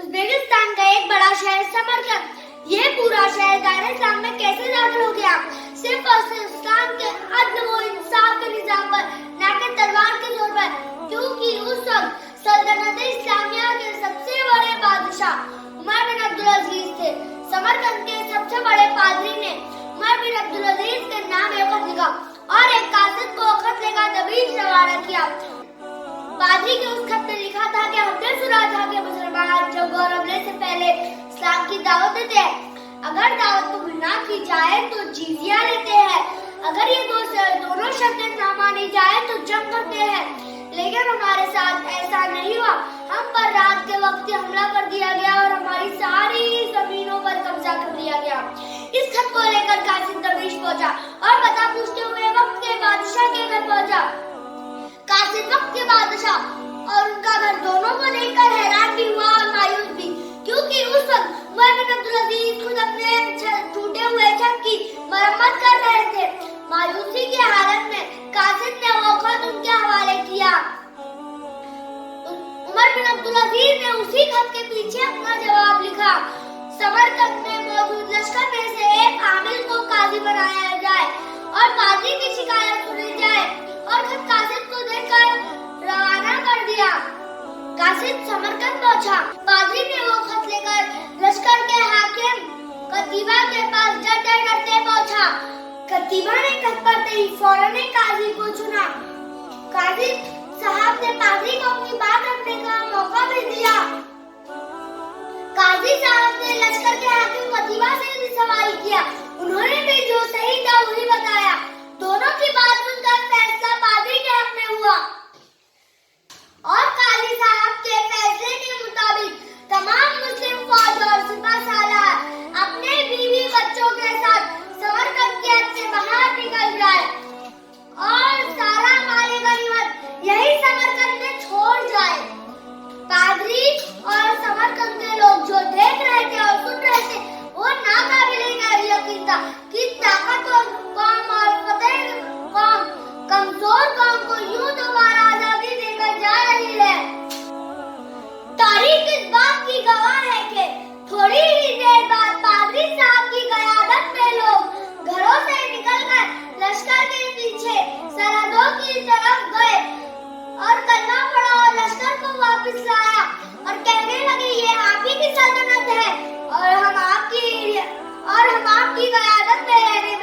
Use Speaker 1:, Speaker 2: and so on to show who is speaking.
Speaker 1: Uzbekistan का एक बड़ा शहर समरकंद, ये पूरा शहर दायरे इस्लाम में कैसे दाखिल हो गया? सिर्फ और सिर्फ इस्लाम के अदल व इंसाफ के निजाम पर, न कि तलवार के जोर पर, क्योंकि उस वक्त सल्तनत इस्लामिया के सबसे बड़े बादशाह उमर बिन अब्दुल अजीज थे। समरकंद के सबसे बड़े पादरी ने उमर बिन अब्दुल अजीज के नाम एक खत लिखा और एक कासिद को खत लेकर दबीज रवाना किया। पादरी के उस खत में लिखा था कि हमने सुना था कि मुसलमान जब गौरवने से पहले इस्लाम की दावत देते हैं, अगर दावत कबूल ना की जाए तो जिजिया लेते हैं, अगर ये दोनों शर्तें ना मानी जाए तो जंग करते हैं। लेकिन हमारे साथ ऐसा नहीं हुआ। हम पर रात के वक्त हमला कर दिया गया और हमारी सारी जमीनों पर कब्जा कर दिया गया। इस खत को लेकर कासिद दरवेश पहुंचा और पता पूछते हुए वक्त के बादशाह के घर पहुंचा। कासिद वक्त के बादशाह और उनका घर दोनों को देखकर हैरान भी हुआ और मायूस भी, क्योंकि उस वक्त उमर बिन अब्दुल अजीज खुद अपने टूटे हुए छत की मरम्मत कर रहे थे। मायूसी की हालत में कासिद ने वो खत उनके हवाले किया। उमर बिन अब्दुल अजीज ने उसी खत के पीछे अपना जवाब लिखा। समरकंद में मौजूद लश्कर में से एक आमिल को काजी बनाया जाए और काजी की शिकायत सुनी जाए, और खत कासिद को देकर रवाना कर दिया। कासिद समरकंद पहुंचा। पादरी ने वो खत लेकर लश्कर के हाकिम कतीबा के पास डरते पहुंचा। कतीबा ने खत पढ़ते ही फौरन काजी को चुना। काजी साहब ने पादरी को अपनी बात रखने का मौका भी दिया। काजी साहब ने लश्कर के हाकिम कतीबा से भी सवाल किया। उन्होंने भी जो सही था वही बताया। दोनों की बात सुनकर फैसला पादरी के हक में हुआ और काजी साहब के फैसले के मुताबिक तमाम मुस्लिम फौज और सिपह सालार अपने बीवी बच्चों के साथ समरकंद के हद से बाहर निकल जाए और सारा माल गनीमत यही समरकंद में छोड़ जाए। पादरी और समरकंद के लोग जो देख रहे थे और सुन रहे थे वो नाकाबिले यकीन था कि ताकतवर कौम और फतेह कौम कमजोर कौम को यूं दोबारा आजादी देकर जा रही है। तारीख इस बात की गवाह है कि थोड़ी ही देर बाद पादरी साहब की क़यादत में लोग घरों से निकलकर लश्कर के पीछे सरहदों की तरफ गए और कलमा पड़ा और लश्कर को वापस लाया और कहने लगे ये आप ही की सल्तनत है और हम आपकी क़यादत में रहने